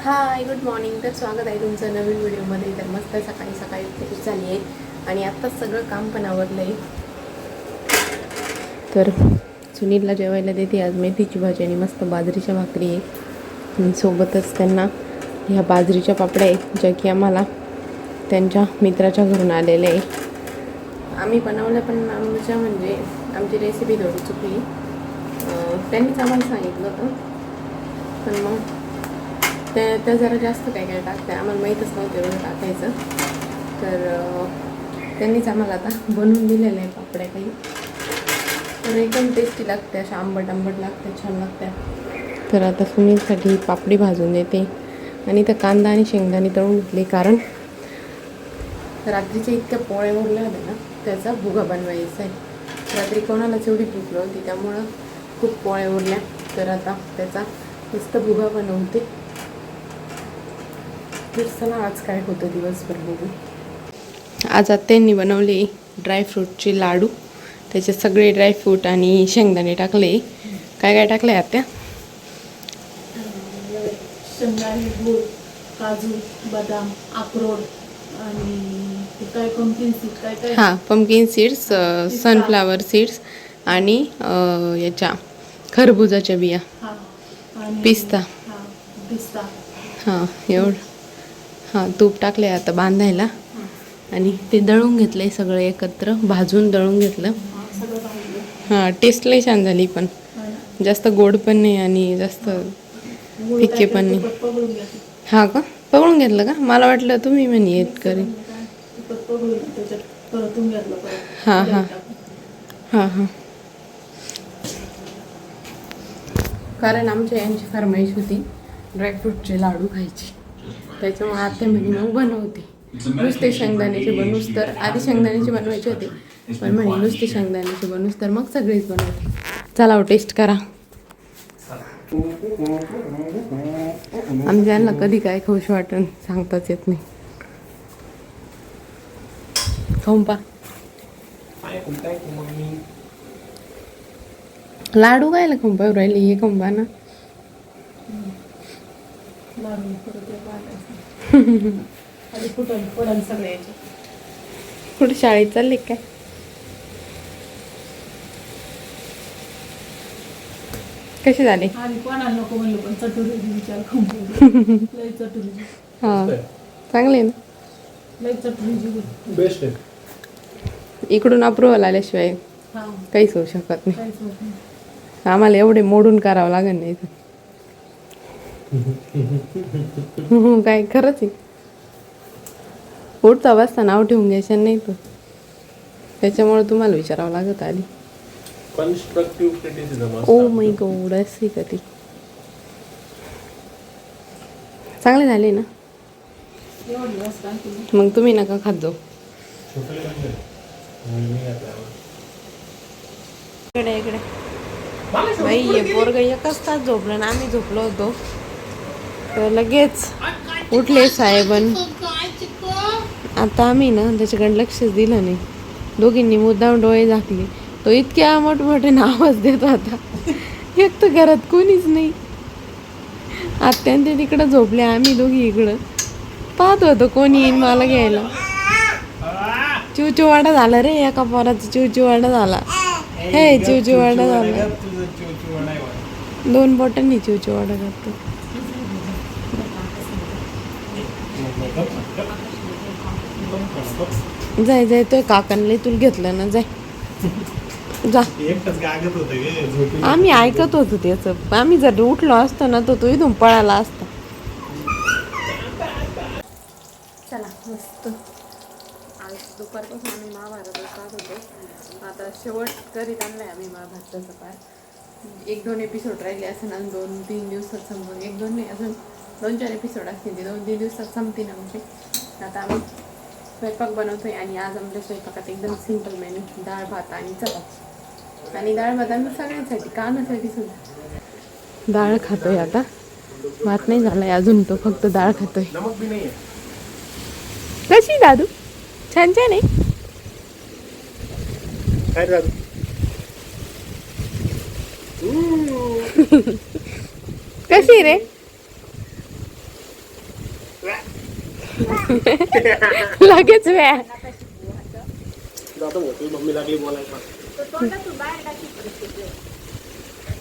Hi good morning. तर स्वागत आहे तुमचं नवीन व्हिडिओमध्ये. तर मस्त सकाळी सकाळी तयारी झाली आहे आणि आत्ताच सगळं काम पण आवरलं आहे. तर सुनीलला जेवायला देते आज मेथीची भाजी आणि मस्त बाजरीच्या भाकरी आहे आणि सोबतच त्यांना ह्या बाजरीच्या पापड्या आहेत ज्या की आम्हाला त्यांच्या मित्राच्या घरून आलेल्या आहे. आम्ही बनवलं पण आमच्या म्हणजे आमची रेसिपी थोडी चुकली. त्यांनीच आम्हाला सांगितलं होतं पण मग त्या जरा जास्त काय टाकते आम्हाला माहीतच नव्हतं एवढं टाकायचं. तर त्यांनीच आम्हाला आता बनवून दिलेलं आहे पापड्या काही. तर एकदम टेस्टी लागते, अशा आंबट लागते, छान लागते. तर आता सुनीलसाठी पापडी भाजून देते आणि तर कांदा आणि शेंगदाणे तळून घेतले कारण रात्रीच्या इतक्या पोळ्या उरल्या होत्या ना त्याचा भुगा बनवायचा आहे. रात्री कोणालाच एवढी भूक नव्हती त्यामुळं खूप पोळ्या उरल्या. तर आता त्याचा मस्त भुगा बनवते. तर चला आज काय होतं दिवसभर बघू. आज आत्यांनी बनवले ड्रायफ्रूटचे लाडू. त्याचे सगळे ड्रायफ्रूट आणि शेंगदाणे टाकले. काय काय टाकले आत्या? शेंगदाणे, गूळ, काजू, बदाम, अक्रोड आणि काय पंपकिन सीड काय काय. हां, पंपकिन सीड्स, सनफ्लावर सीड्स आणि याच्या खरबुजाच्या बिया, पिस्ता. पिस्ता हां एवढं. हां तूप टाकले आता बांधायला आणि ते दळून घेतलं सगळं एकत्र भाजून दळून घेतलं. हां टेस्ट लई छान झाली पण जास्त गोड पण नाही आणि जास्त फिक्के पण नाही. हां का पकडून घेतलं का? मला वाटलं तुम्ही म्हणे येत करेन. हां हां हां हां कारण आमच्या यांची फरमाईश होती ड्रायफ्रूटचे लाडू खायची त्याच्यामुळे आत्या म्हणे मग बनवते. नुसते शेंगदाण्याचे बनवूस तर आधी शेंगदाण्याचे बनवायचे होते पण म्हणे नुसते शेंगदाण्याचे बनवूस तर मग सगळेच बनवते. चला टेस्ट करा. आमच्या यांना कधी काय खाऊश वाटण सांगताच येत नाही. खाऊन पा. लाडू खायला खाऊन पाहू राहिले हे खाऊन पा ना. कुठे शाळेत चालले काय? कसे झाले? नको म्हणलं पण चटुरी विचार हा चांगले ना. लई चटुरी बेस्ट आहे. इकडून अप्रुव्हल आल्याशिवाय काहीच होऊ शकत नाही. काहीच होत नाही. आम्हाला एवढे मोडून करावं लागेल नाही तर. काय खरंच आहे. उठता बसता नाव ठेवून घ्यायचं नाही तो त्याच्यामुळे तुम्हाला विचारावं लागत आधी. Constructive criticism. Oh my God असे कधी चांगले झाले ना. मग तुम्ही नका खात जाऊ. इकडे इकडे बाई हे पोरग एकच तास झोपलं ना आम्ही झोपलो होतो तर लगेच उठले साहेबन. आता आम्ही ना त्याच्याकडे लक्षच दिलं नाही. दोघींनी मुद्दाम डोळे झाकले. तो इतक्या मोठमोठ्याने आवाज देत होता. एक तर घरात कोणीच नाही. आत्यान ते तिकडं झोपले आम्ही दोघी इकडं पाहत होतो कोणी येईन मला घ्यायला. चिवचिवाडा झाला रे एका पोराचा. चिवचिवाडा झाला. हे चिवचिवाडा झाला. 2 बोटांनी चिवचिवाडा करतो. जाय जाय तो काकांनी तुला घेतलं ना जाय जा. आम्ही ऐकत होतो त्याचं. आम्ही जर उठलो असतो ना तर तो इथून पळाला असता. चला मस्त आज दुपारपासून आम्ही महाभारतच पाहत होतो. आता शेवट करीत आणलाय आम्ही महाभारताचा पाठ. 1-2 एपिसोड राहिले असं आणि 2-3 दिवसात संपून 1-2 नाही अजून 2-4 एपिसोड असतील ते 2-3 दिवसात संपतील आमचे. आता आम्ही स्वयंपाक बनवतोय आणि आज आमच्या स्वयंपाकात एकदम सिंपल मेनू डाळ भात आणि चपाती. आणि डाळ भात आम्ही सगळ्यांसाठी कानासाठी सुद्धा डाळ खातोय. आता भात नाही झालाय अजून तो फक्त डाळ खातोय. कशी दादू छान छान आहे. कशी रे लगेच व्या जातो होती मम्मी लागली बोलायला.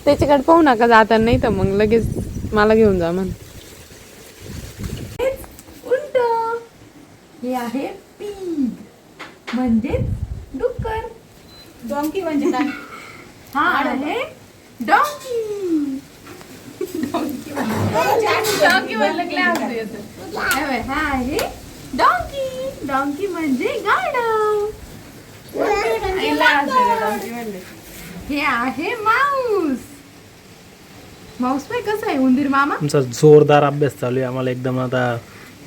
त्याच्याकडे पाहू नका जाताना, नाही तर मग लगेच मला घेऊन जा म्हण. उंट. हे आहे पिग म्हणजे डुक्कर. डॉंकी म्हणजे काय? हा आहे डॉंकी. डॉंकी म्हणलं की लय हसू येतं. हा आहे डॉंकी. डॉंकी म्हणजे गाढव. हे आहे माऊस. माऊस पाय कसं आहे उंदीर मामा. तुमचा जोरदार अभ्यास चालू आहे आम्हाला एकदम आता.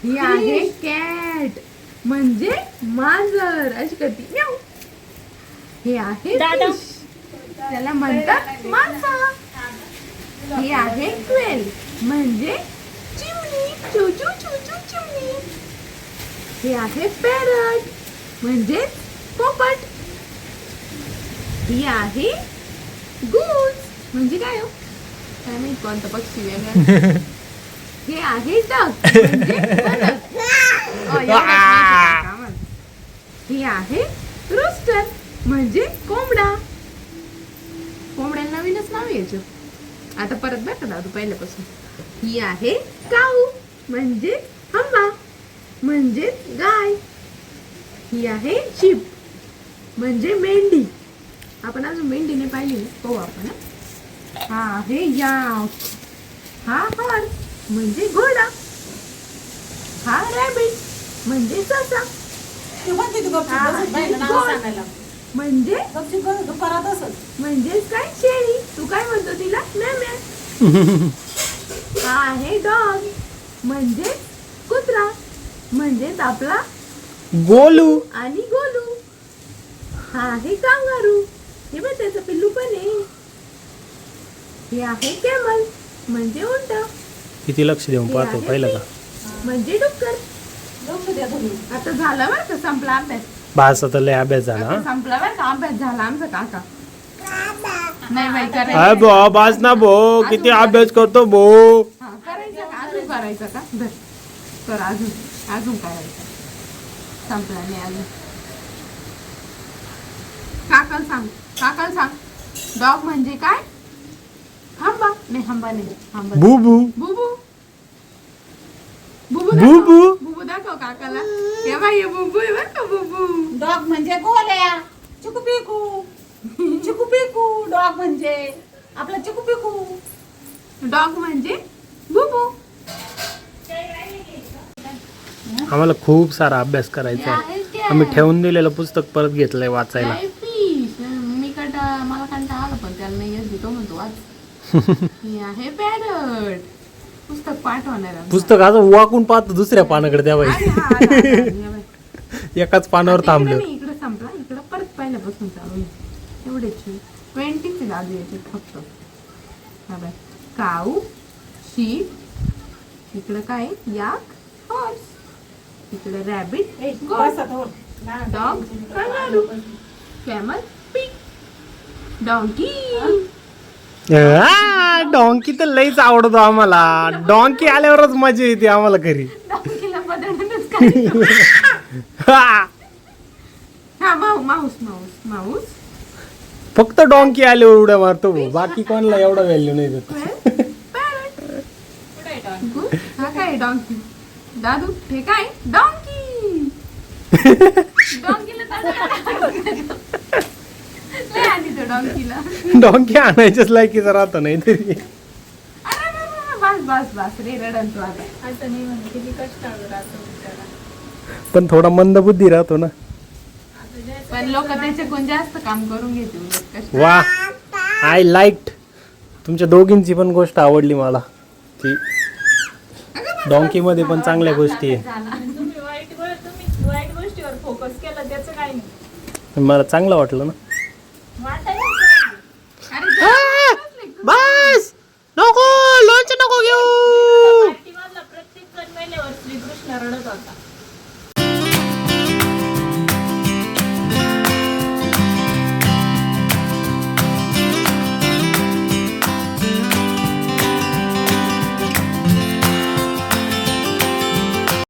ही आहे कॅट म्हणजे मांजर. अशी करते म्याऊ. हे आहे फिश. त्याला म्हणतात मासा. हे आहे क्वेल म्हणजे चिमणी. चू चू चू चू चिमणी. हे आहे पॅरट म्हणजे पोपट. ही आहे गूज म्हणजे काय हो, काय माहित कोणता पक्षी वेगळा. हे आहे डक म्हणजे बदक. हे आहे रोस्टर म्हणजे कोंबडा. कोंबड्याला नवीनच नाव यायचं. आता परत बघ का दादू पहिल्यापासून. ही आहे काऊ म्हणजे हंबा म्हणजे गाय. ही आहे शिप म्हणजे मेंढी. आपण अजून मेंढीने पाहिली हो आपण. हा आहे याक. हा हॉर्स म्हणजे घोडा. हा रॅबिट म्हणजे ससा. म्हणजे म्हणजेच काय शेळी. तू काय म्हणतो तिला म्या. हा आहे डॉग म्हणजे कुत्रा म्हणजेच आपला गोलू. आणि गोलू. हा आहे कांगारू. हे बघ त्याचं पिल्लू पण आहे. हे आहे कॅमल म्हणजे उंट. किती लक्ष देऊन पाहतो पहिलं का. म्हणजे डुक्कर. आता झालं बरं का, संपला अभ्यास. भास आता लय अभ्यास झाला. आता संपला बरं का अभ्यास झाला आमचा काका. नाही बाई अरे करायचं. बो बास ना भो किती अभ्यास करतो भो. हा, करायचं का अजून करायचं का. धर कर अजून अजून करायचं. संपला नाही अजून. काकाला सांग. काकाला सांग डॉग म्हणजे काय. हंबा नाही. हंबा नाही. हंबा बुबू. बुबू. बुबू बुबू. दाखव. बुबू दाखव काकाला. हे बाई हे बुबू आहे बरं का. बुबू. डॉग म्हणजे गोल्या. चिकूपिकू. चिकूपिकू डॉग म्हणजे आपला चिकूपिकू. डॉग म्हणजे बुबू. आम्हाला खूप सारा अभ्यास करायचा आहे. आम्ही ठेवून दिलेलं पुस्तक परत घेतलंय वाचायला. मला कंटाळा आला पण त्याला नाही येत. तो म्हणतो वाच. हे आहे पॅरट. पुस्तक पाठवणार आहे. पुस्तक असं वाकून पाहतो दुसऱ्या पानाकडे त्या बाई. अरे हा, आला, आला, आला, आला. एकाच पानावर आता थांबलो. इकडे नाही, इकडे संपला. इकडे परत पहिल्यापासून चालू आहे. एवढेच 20 दादू याचे फक्त. हा बाय काऊ शीप. इकडे काय याक हॉर्स. इकडे rabbit dog kangaroo camel pig donkey. Donkey तर लईच आवडतो आम्हाला. डॉंकी आल्यावरच मजा येते आम्हाला घरी. डॉंकीला बदलूनच करायचं. हा. हा माऊस माऊस माऊस. फक्त डॉंकी आल्यावर उड्या मारतो भाऊ. बाकी कोणाला एवढा व्हॅल्यू नाही देत. हा काय डॉंकी. दादू हे काय डॉंकी. डॉंकीला लय आली तो डॉंकीला. डॉंकी आणायच्याच लायकीचा राहतो नाही तरी. अरे बस बस बस रे रडन तू आता. असं नाही म्हणत किती कष्टाळू राहतो बिचारा. पण थोडा मंदबुद्धी राहतो ना. पण लोक त्याच्याकडून जास्त काम करून घेतील. वा आय लाईक्ड. तुमच्या दोघींची पण गोष्ट आवडली मला की डॉंकी मध्ये पण चांगल्या गोष्टी आहे. तुम्ही वाईट गोष्टीवर फोकस केला त्याचं काही नाही. मला चांगलं वाटलं ना. वाटायला